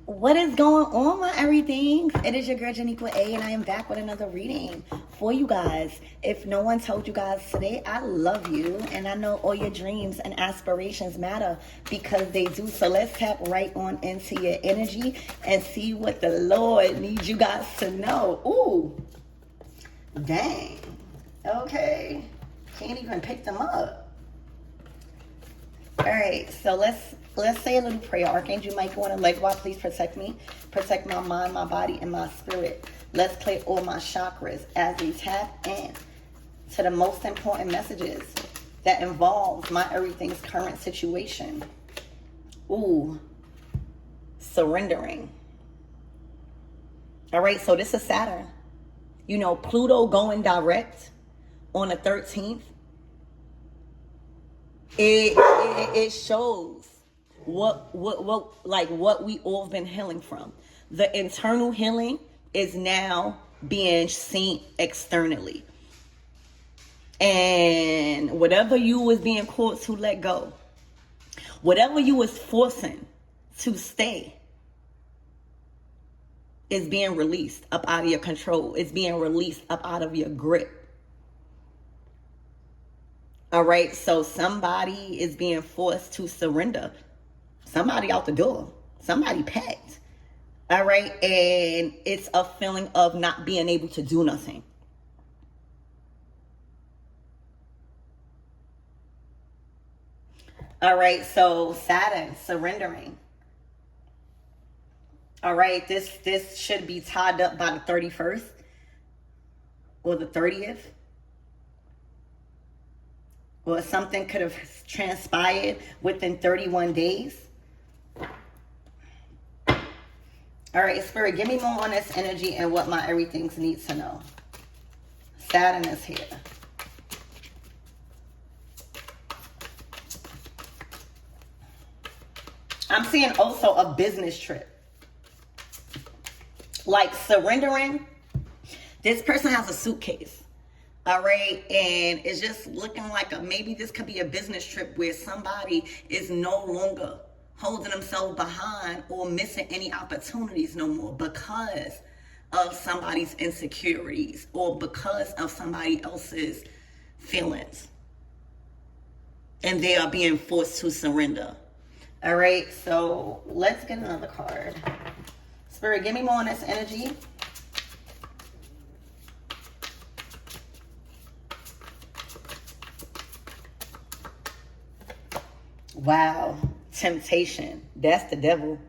What is going on, my everything? It is your girl Janiqua A, and I am back with another reading for you guys. If no one told you guys today, I love you, and I know all your dreams and aspirations matter because they do. So let's tap right on into your energy and see what the Lord needs you guys to know. Ooh, dang. Okay, can't even pick them up. All right, so let's say a little prayer. Archangel Michael and Legwa, please protect me. Protect my mind, my body, and my spirit. Let's clear all my chakras as we tap in to the most important messages that involve my everything's current situation. Ooh, surrendering. All right, so this is Saturn. You know, Pluto going direct on the 13th. It shows what we all been healing from. The internal healing is now being seen externally. And whatever you was being called to let go, whatever you was forcing to stay, is being released up out of your control. It's being released up out of your grip. All right, so somebody is being forced to surrender. Somebody out the door. Somebody packed. All right, and it's a feeling of not being able to do nothing. All right, so Saturn, surrendering. All right, this should be tied up by the 31st or the 30th. Or something could have transpired within 31 days. All right, Spirit, give me more on this energy and what my everything's needs to know. Saturn is here. I'm seeing also a business trip. Like surrendering. This person has a suitcase. All right, and it's just looking like maybe this could be a business trip where somebody is no longer holding themselves behind or missing any opportunities no more because of somebody's insecurities or because of somebody else's feelings. And they are being forced to surrender. All right, so let's get another card. Spirit, give me more on this energy. Wow, temptation. That's the devil.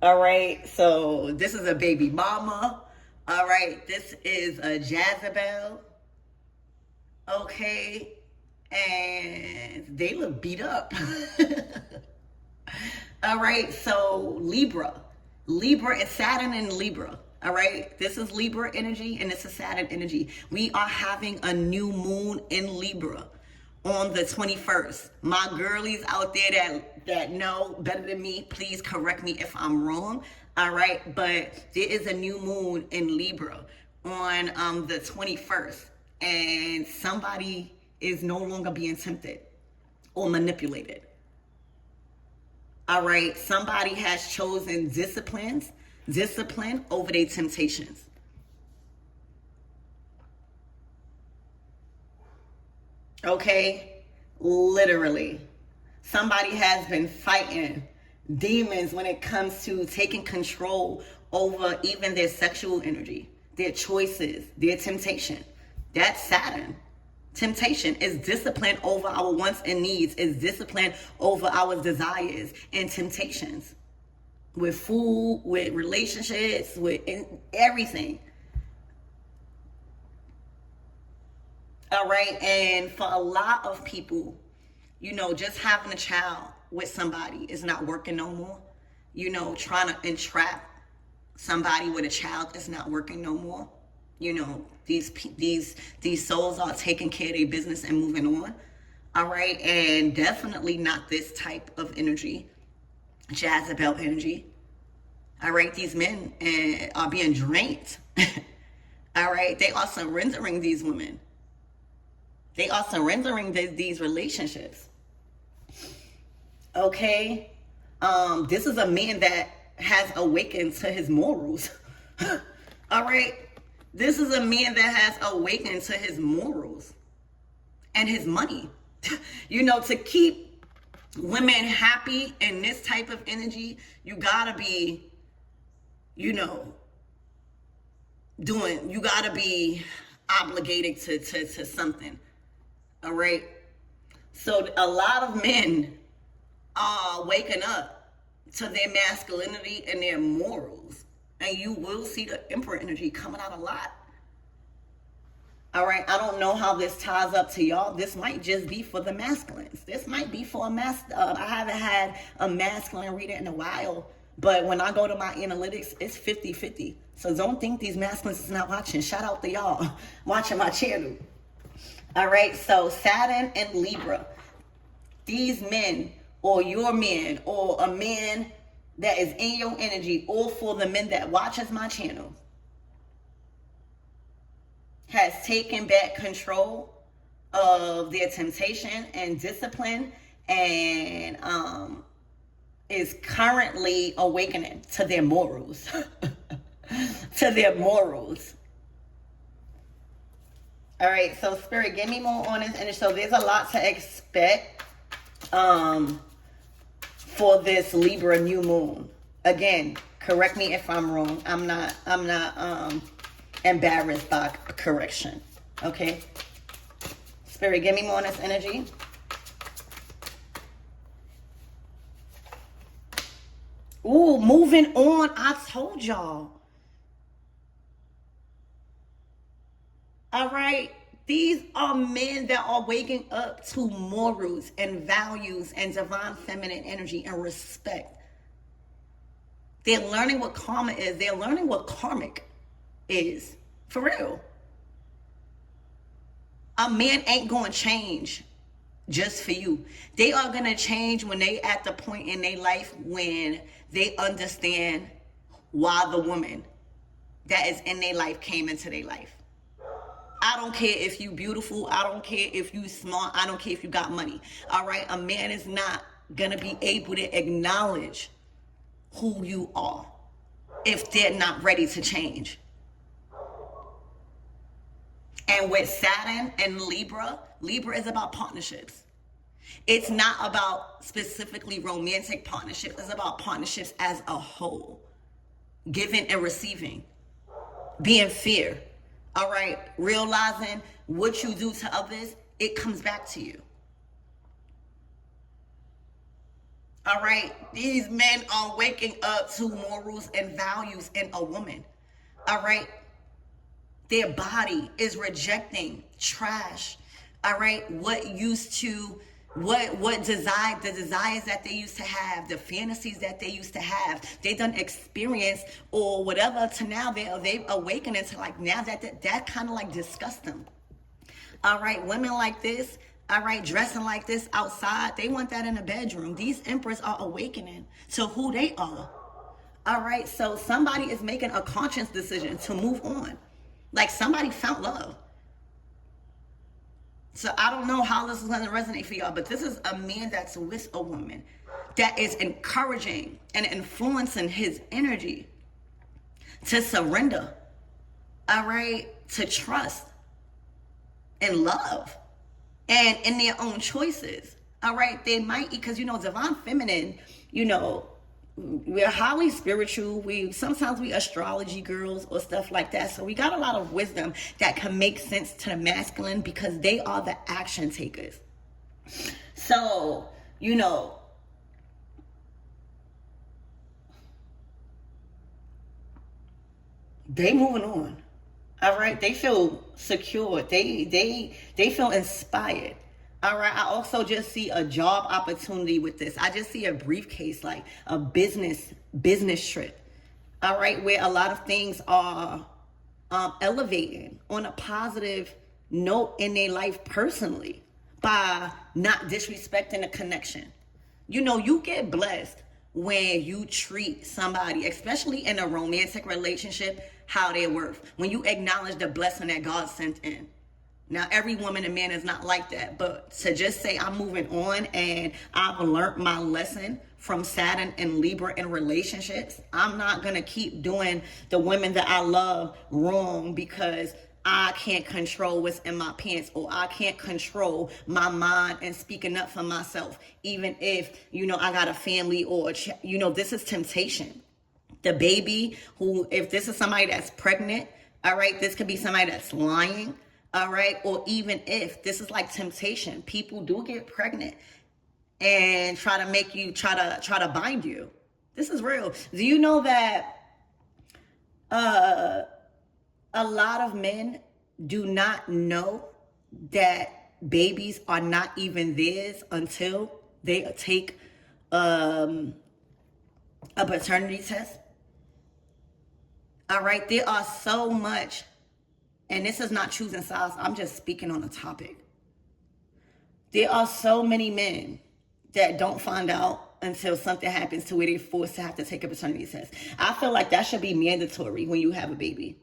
All right, so this is a baby mama. All right, this is a Jezebel. Okay, and they look beat up. All right, so Libra is Saturn and Libra. All right, this is Libra energy and this is Saturn energy. We are having a new moon in Libra on the 21st. My girlies out there that know better than me, please correct me if I'm wrong. All right, but there is a new moon in Libra on the 21st, and somebody is no longer being tempted or manipulated. All right, somebody has chosen discipline over their temptations. Okay, literally. Somebody has been fighting demons when it comes to taking control over even their sexual energy, their choices, their temptation. That's Saturn. Temptation is discipline over our wants and needs, is discipline over our desires and temptations. With food, with relationships, with everything. All right, and for a lot of people, you know, just having a child with somebody is not working no more. You know, trying to entrap somebody with a child is not working no more. You know, these souls are taking care of their business and moving on. All right, and definitely not this type of energy, Jezebel energy. All right, these men are being drained. All right, they are surrendering these women. They are surrendering these relationships. Okay. This is a man that has awakened to his morals. All right? This is a man that has awakened to his morals and his money. You know, to keep women happy in this type of energy, you gotta be, you know, you gotta be obligated to something. All right? So a lot of men are waking up to their masculinity and their morals. And you will see the Emperor energy coming out a lot. All right, I don't know how this ties up to y'all. This might just be for the masculines. This might be for I haven't had a masculine reader in a while. But when I go to my analytics, it's 50-50. So don't think these masculines is not watching. Shout out to y'all watching my channel. All right, so Saturn and Libra. These men, or your man, or a man that is in your energy, or for the men that watches my channel, has taken back control of their temptation and discipline, and is currently awakening to their morals. To their morals. All right, so Spirit, give me more on this. And so there's a lot to expect for this Libra new moon. Again, correct me if I'm wrong. I'm not embarrassed by correction. Okay? Spirit, give me more on this energy. Ooh, moving on. I told y'all. All right? These are men that are waking up to morals and values and divine feminine energy and respect. They're learning what karma is. They're learning what karmic is. For real. A man ain't going to change just for you. They are going to change when they at the point in their life when they understand why the woman that is in their life came into their life. I don't care if you beautiful. I don't care if you smart. I don't care if you got money. All right? A man is not going to be able to acknowledge who you are if they're not ready to change. And with Saturn and Libra, Libra is about partnerships. It's not about specifically romantic partnerships. It's about partnerships as a whole. Giving and receiving. Being fair. All right? Realizing what you do to others, it comes back to you. All right? These men are waking up to morals and values in a woman. All right? Their body is rejecting trash. All right? What desire, the desires that they used to have, the fantasies that they used to have, they done experience or whatever, to now they've awakened into like, now that kind of like disgusts them. All right, women like this, all right, dressing like this outside, they want that in the bedroom. These Empress are awakening to who they are. All right, so somebody is making a conscious decision to move on. Like somebody found love. So I don't know how this is going to resonate for y'all, but this is a man that's with a woman that is encouraging and influencing his energy to surrender, all right, to trust and love and in their own choices, all right? They might, because, you know, divine feminine, you know, we're highly spiritual. Sometimes we astrology girls or stuff like that. So we got a lot of wisdom that can make sense to the masculine because they are the action takers. So, you know, they moving on. All right. They feel secure. They feel inspired. All right, I also just see a job opportunity with this. I just see a briefcase, like a business trip. All right, where a lot of things are elevating on a positive note in their life personally by not disrespecting the connection. You know, you get blessed when you treat somebody, especially in a romantic relationship, how they're worth. When you acknowledge the blessing that God sent in. Now, every woman and man is not like that, but to just say I'm moving on and I've learned my lesson from Saturn and Libra in relationships. I'm not going to keep doing the women that I love wrong because I can't control what's in my pants, or I can't control my mind and speaking up for myself, even if, I got a family or, this is temptation. The baby who, if this is somebody that's pregnant, all right, this could be somebody that's lying, all right, or even if this is like temptation, people do get pregnant and try to make you try to bind you. This is real. Do you know that a lot of men do not know that babies are not even theirs until they take a paternity test? All right, there are so much, and this is not choosing sides, I'm just speaking on a topic. There are so many men that don't find out until something happens to where they're forced to have to take a paternity test. I feel like that should be mandatory when you have a baby.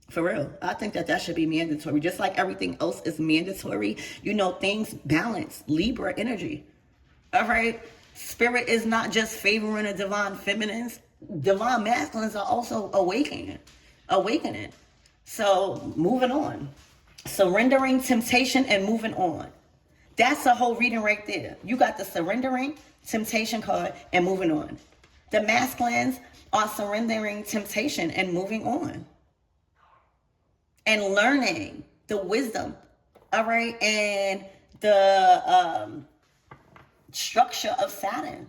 For real. I think that should be mandatory. Just like everything else is mandatory. Things balance. Libra energy. All right? Spirit is not just favoring the divine feminines. Divine masculines are also awakening. So, moving on. Surrendering temptation and moving on. That's a whole reading right there. You got the surrendering temptation card and moving on. The masculines are surrendering temptation and moving on. And learning the wisdom, all right, and the structure of Saturn.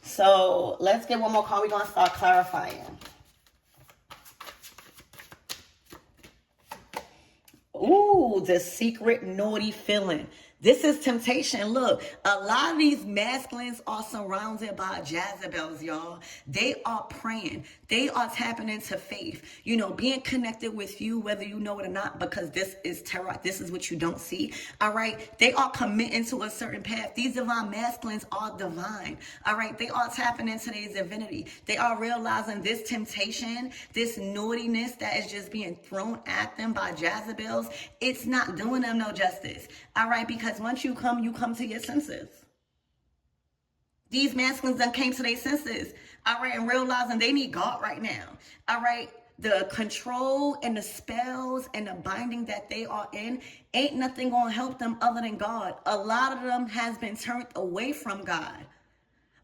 So let's get one more card. We're going to start clarifying. Ooh, the secret naughty feeling. This is temptation. Look, a lot of these masculines are surrounded by Jezebels, y'all. They are praying. They are tapping into faith. Being connected with you, whether you know it or not, because this is tarot. This is what you don't see. All right. They are committing to a certain path. These divine masculines are divine. All right. They are tapping into their divinity. They are realizing this temptation, this naughtiness that is just being thrown at them by Jezebels. It's not doing them no justice. All right. Because once you come to your senses. These masculines done came to their senses, all right, and realizing they need God right now, all right? The control and the spells and the binding that they are in, ain't nothing gonna help them other than God. A lot of them has been turned away from God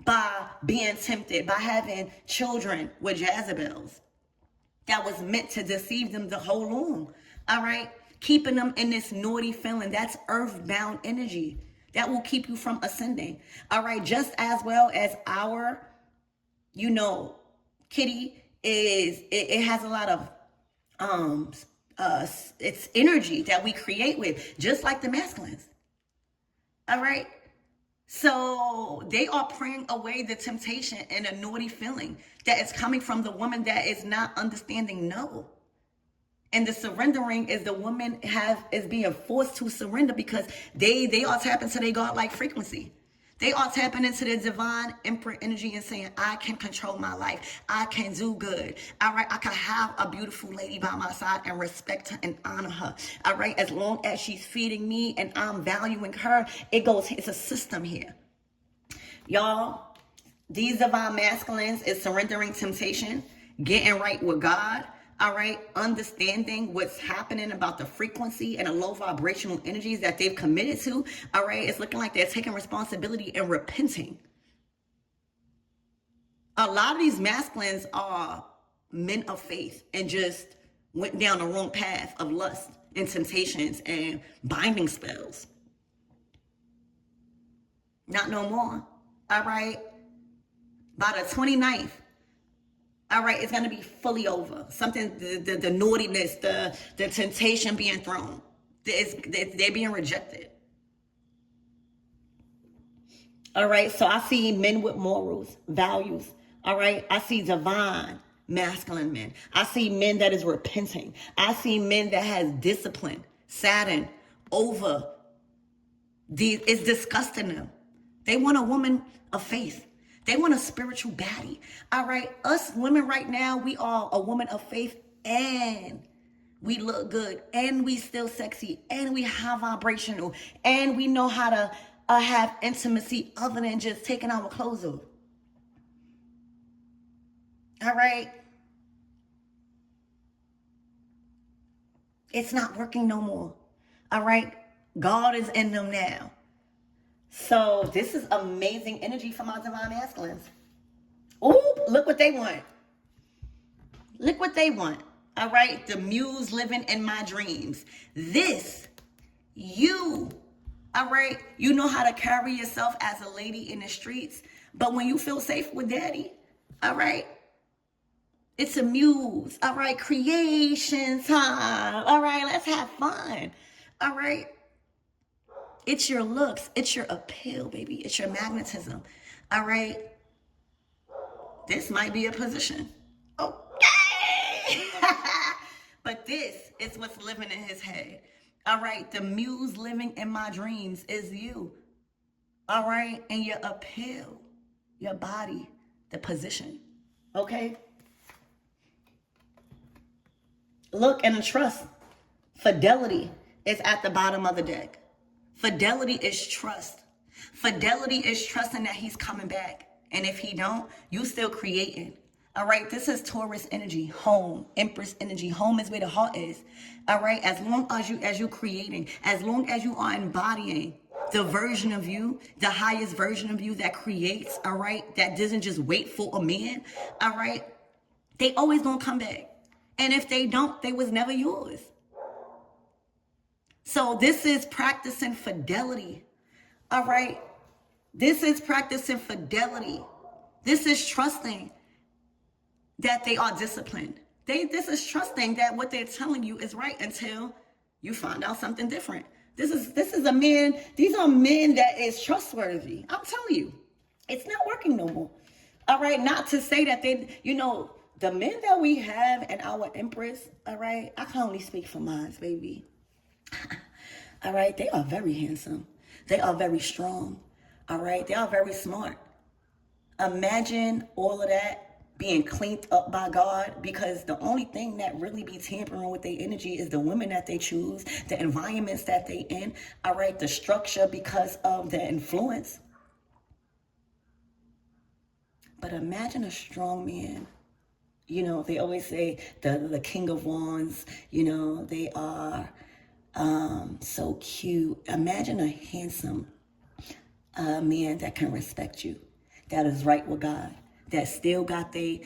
by being tempted, by having children with Jezebels that was meant to deceive them to hold on, all right? Keeping them in this naughty feeling. That's earthbound energy. That will keep you from ascending. All right. Just as well as our, kitty is, it has a lot of, it's energy that we create with, just like the masculines. All right. So they are praying away the temptation and a naughty feeling that is coming from the woman that is not understanding no. And the surrendering is the woman is being forced to surrender because they are tapping into their God-like frequency. They are tapping into the divine Empress energy and saying, I can control my life. I can do good. All right. I can have a beautiful lady by my side and respect her and honor her. All right. As long as she's feeding me and I'm valuing her, it's a system here. Y'all, these divine masculines is surrendering temptation, getting right with God. All right, understanding what's happening about the frequency and the low vibrational energies that they've committed to. All right, it's looking like they're taking responsibility and repenting. A lot of these masculines are men of faith and just went down the wrong path of lust and temptations and binding spells. Not no more. All right, by the 29th. All right, it's going to be fully over. Something, the naughtiness, the temptation being thrown. They're being rejected. All right, so I see men with morals, values. All right, I see divine masculine men. I see men that is repenting. I see men that has discipline, Saturn, over it's disgusting them. They want a woman of faith. They want a spiritual baddie. All right. Us women right now, we are a woman of faith and we look good, and we still sexy, and we high vibrational, and we know how to have intimacy other than just taking our clothes off. All right? It's not working no more. All right? God is in them now. So this is amazing energy from our divine masculines. Oh, look what they want. Look what they want. All right? The muse living in my dreams. This, you, all right? You know how to carry yourself as a lady in the streets. But when you feel safe with daddy, all right? It's a muse, all right? Creation time, all right? Let's have fun, all right? It's your looks. It's your appeal, baby. It's your magnetism, all right? This might be a position. Okay. But this is what's living in his head, all right? The muse living in my dreams is you, all right? And your appeal, your body, the position, okay? Look and trust. Fidelity is at the bottom of the deck. Fidelity is trust. Fidelity is trusting that he's coming back. And if he don't, you still creating. All right, this is Taurus energy, home, Empress energy. Home is where the heart is. All right, as long as you're creating, as long as you are embodying the version of you, the highest version of you that creates, all right, that doesn't just wait for a man, all right, they always gonna come back. And if they don't, they was never yours. So this is practicing fidelity. All right. This is practicing fidelity. This is trusting that they are disciplined. This is trusting that what they're telling you is right until you find out something different. This is a man. These are men that is trustworthy. I'm telling you, it's not working no more. All right. Not to say that they, the men that we have in our Empress, all right, I can only speak for mine, baby. All right, they are very handsome. They are very strong. All right, they are very smart. Imagine all of that being cleaned up by God, because the only thing that really be tampering with their energy is the women that they choose, the environments that they in, all right, the structure because of the influence. But imagine a strong man. They always say the king of wands, they are so cute. Imagine a handsome man that can respect you, that is right with God, that still got they,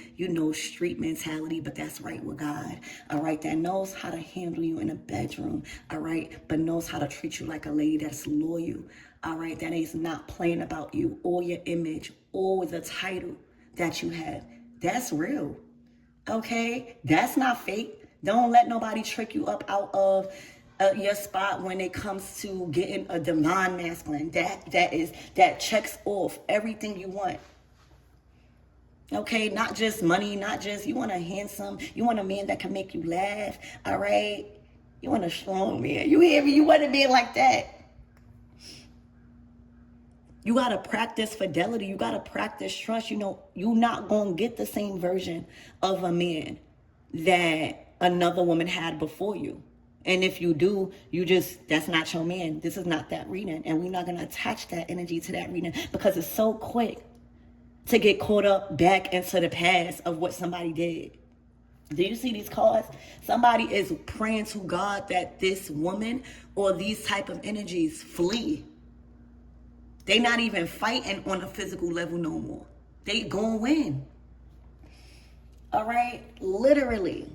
street mentality, but that's right with God, all right, that knows how to handle you in a bedroom, all right, but knows how to treat you like a lady that's loyal, all right, that is not playing about you or your image or the title that you have. That's real. Okay, that's not fake. Don't let nobody trick you up out of your spot when it comes to getting a divine masculine that checks off everything you want. Okay, not just money, not just you want a handsome, you want a man that can make you laugh. All right, you want a strong man. You hear me? You want a man like that. You got to practice fidelity. You got to practice trust. You're not going to get the same version of a man that another woman had before you. And if you do, that's not your man. This is not that reading. And we're not going to attach that energy to that reading because it's so quick to get caught up back into the past of what somebody did. Do you see these cards? Somebody is praying to God that this woman or these type of energies flee. They not even fighting on a physical level no more. They gonna win. All right? Literally.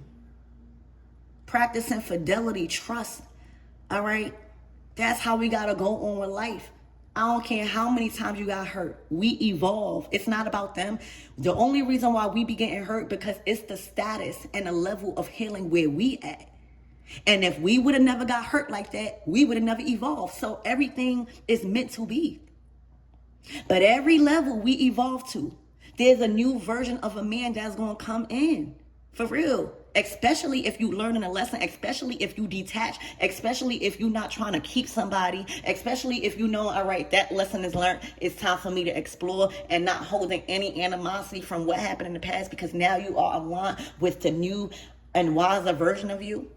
Practicing fidelity, trust. All right? That's how we gotta go on with life. I don't care how many times you got hurt. We evolve. It's not about them. The only reason why we be getting hurt because it's the status and the level of healing where we at. And if we would have never got hurt like that, we would have never evolved. So everything is meant to be. But every level we evolve to, there's a new version of a man that's going to come in. For real. Especially if you learning a lesson, especially if you detach, especially if you're not trying to keep somebody, especially if all right, that lesson is learned. It's time for me to explore and not holding any animosity from what happened in the past because now you are aligned with the new and wiser version of you.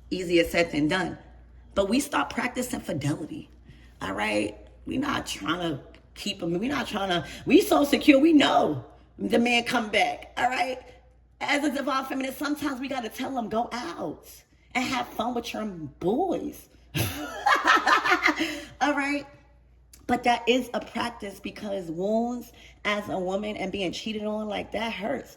Easier said than done. But we start practicing fidelity. All right? We're not trying to keep him. We're not trying to, we so secure, we know the man come back. All right? As a divine feminine, sometimes we got to tell them, go out and have fun with your boys. All right? But that is a practice, because wounds as a woman and being cheated on, like, that hurts.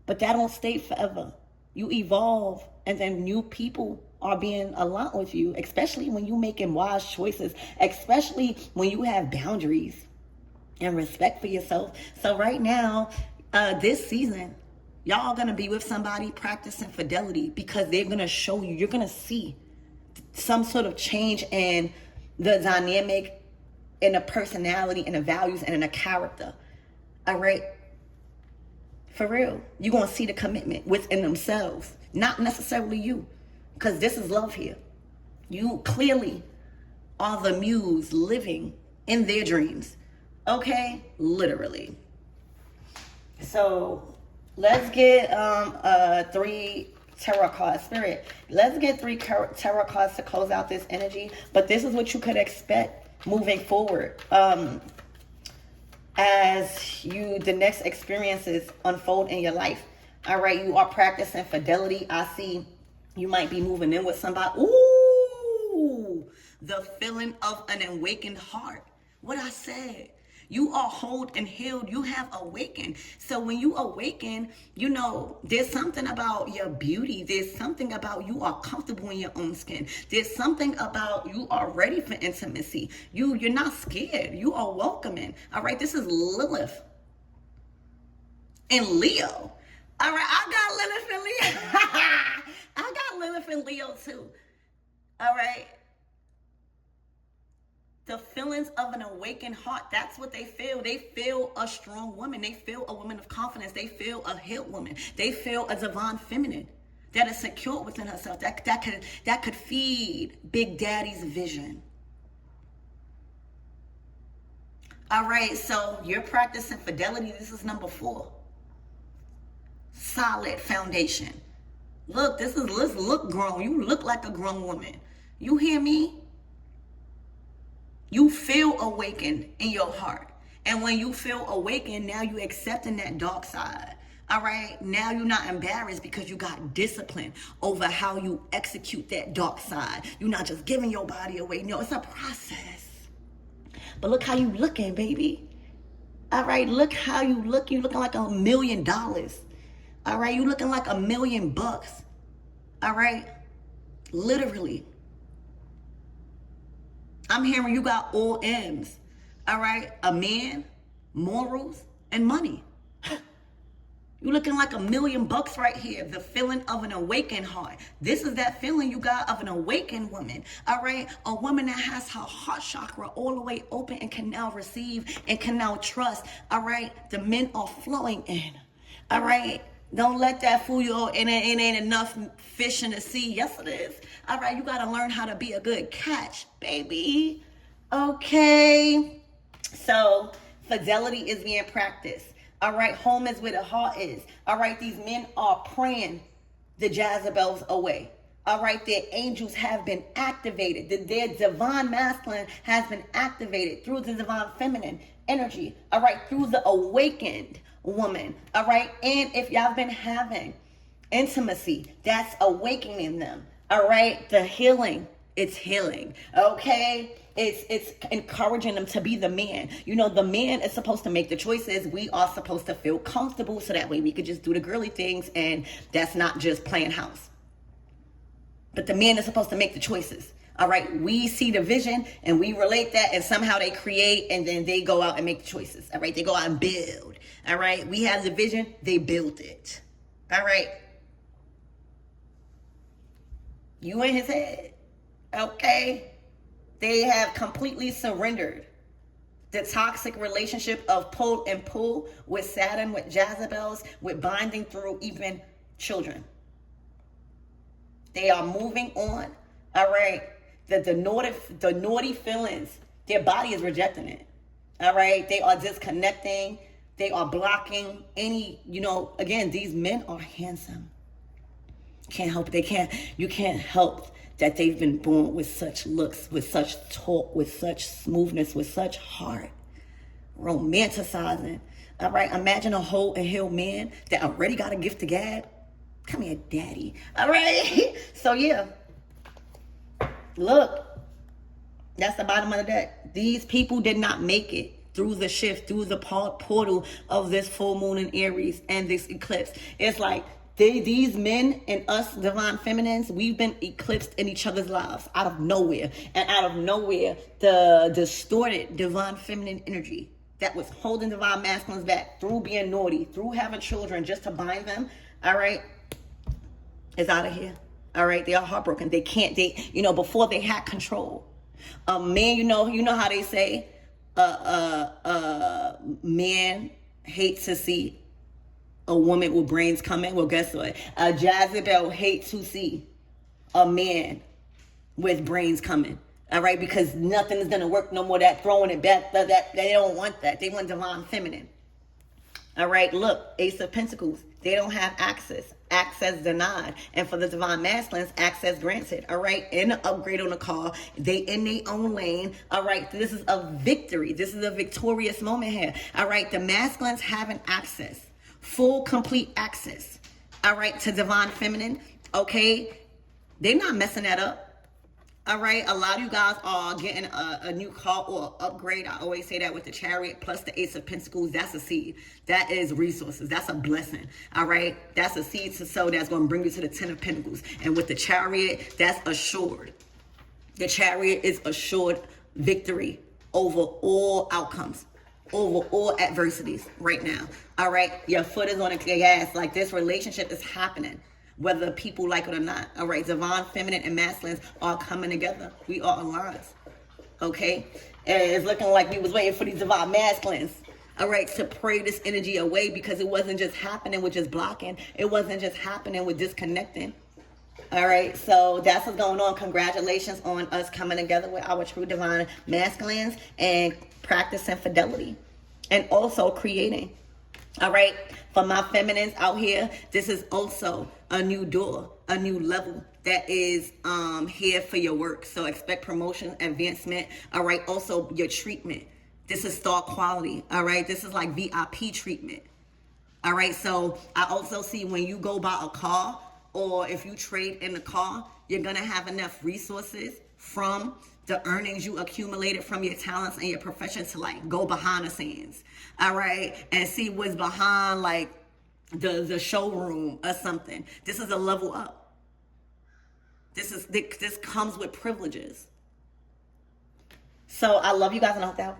But that don't stay forever. You evolve, and then new people are being aligned with you, especially when you're making wise choices, especially when you have boundaries and respect for yourself. So right now, this season, y'all are going to be with somebody practicing fidelity, because they're going to show you, you're going to see some sort of change in the dynamic, in the personality, in the values, and in the character. All right? For real. You're going to see the commitment within themselves, not necessarily you, because this is love here. You clearly are the muse living in their dreams. Okay? Literally. So let's get 3 tarot cards. Spirit, let's get 3 tarot cards to close out this energy. But this is what you could expect moving forward. As the next experiences unfold in your life. All right, you are practicing fidelity. I see you might be moving in with somebody. Ooh, the feeling of an awakened heart. What I said. You are whole and healed. You have awakened. So when you awaken, you know, there's something about your beauty. There's something about you are comfortable in your own skin. There's something about you are ready for intimacy. You're not scared. You are welcoming. All right, this is Lilith and Leo. All right, I got Lilith and Leo. I got Lilith and Leo too. All right. The feelings of an awakened heart, that's what they feel. They feel a strong woman. They feel a woman of confidence. They feel a healed woman. They feel a divine feminine that is secure within herself. That could feed Big Daddy's vision. All right, so you're practicing fidelity. This is number 4. Solid foundation. Look, let's look grown. You look like a grown woman. You hear me? You feel awakened in your heart. And when you feel awakened, now you're accepting that dark side. All right? Now you're not embarrassed because you got discipline over how you execute that dark side. You're not just giving your body away. No, it's a process. But look how you looking, baby. All right? Look how you look. You looking like $1 million. All right? You looking like $1 million. All right? Literally. I'm hearing you got all M's. All right? A man, morals, and money. You looking like $1 million right here. The feeling of an awakened heart. This is that feeling you got of an awakened woman. All right? A woman that has her heart chakra all the way open and can now receive and can now trust. All right? The men are flowing in. All right? Don't let that fool you. It ain't enough fish in the sea. Yes, it is. All right, you got to learn how to be a good catch, baby. Okay. So fidelity is being practiced. All right, home is where the heart is. All right, these men are praying the Jezebels away. All right, their angels have been activated. Their divine masculine has been activated through the divine feminine energy. All right, through the awakened woman. All right, and if y'all been having intimacy, that's awakening them. All right, the healing, it's healing. Okay, it's encouraging them to be the man. You know, the man is supposed to make the choices. We are supposed to feel comfortable so that way we could just do the girly things, and that's not just playing house. But the man is supposed to make the choices. All right, we see the vision and we relate that, and somehow they create, and then they go out and make the choices. All right, they go out and build. All right, we have the vision, they built it. All right. You in his head. Okay. They have completely surrendered the toxic relationship of pull and pull with Saturn, with Jezebels, with binding through even children. They are moving on. All right. The naughty feelings, their body is rejecting it. All right. They are disconnecting. They are blocking any, again, these men are handsome. Can't help it. You can't help that they've been born with such looks, with such talk, with such smoothness, with such heart. Romanticizing. All right, imagine a whole and healed man that already got a gift to gab. Come here, daddy. All right. So yeah, look, that's the bottom of the deck. These people did not make it through the shift, through the portal of this full moon in Aries and this eclipse. It's like these men and us divine feminines, we've been eclipsed in each other's lives out of nowhere. And out of nowhere, the distorted divine feminine energy that was holding divine masculines back through being naughty, through having children just to bind them, all right, is out of here. All right, they are heartbroken. Before they had control. A man, you know how they say, man hates to see a woman with brains coming. Well, guess what? A Jezebel hates to see a man with brains coming. All right, because nothing is gonna work no more. That throwing it back, that they don't want that. They want divine feminine. All right, look, Ace of Pentacles. They don't have access. Access denied. And for the divine masculines, access granted. All right, in the upgrade on the car, they in their own lane. All right, this is a victory. This is a victorious moment here. All right, the masculines having access, full, complete access. All right, to divine feminine. Okay, they're not messing that up. All right, a lot of you guys are getting a new car or upgrade. I always say that with the Chariot plus the Ace of Pentacles. That's a seed. That is resources. That's a blessing. All right, that's a seed to sow that's going to bring you to the Ten of Pentacles. And with the Chariot, that's assured. The Chariot is assured victory over all outcomes, over all adversities right now. All right, your foot is on the gas. Like, this relationship is happening, whether people like it or not. All right, divine feminine and masculines are coming together. We are aligned. Okay, and it's looking like we was waiting for these divine masculines, all right, to pray this energy away, because it wasn't just happening with just blocking. It wasn't just happening with disconnecting. All right, so that's what's going on. Congratulations on us coming together with our true divine masculines and practicing fidelity and also creating. All right, for my feminines out here, this is also a new door, a new level that is here for your work. So expect promotion, advancement. All right, also your treatment. This is star quality. All right, this is like VIP treatment. All right, so I also see when you go buy a car, or if you trade in the car, you're gonna have enough resources from the earnings you accumulated from your talents and your profession to like go behind the scenes, all right, and see what's behind like the showroom or something. This is a level up. This comes with privileges. So I love you guys, and I hope that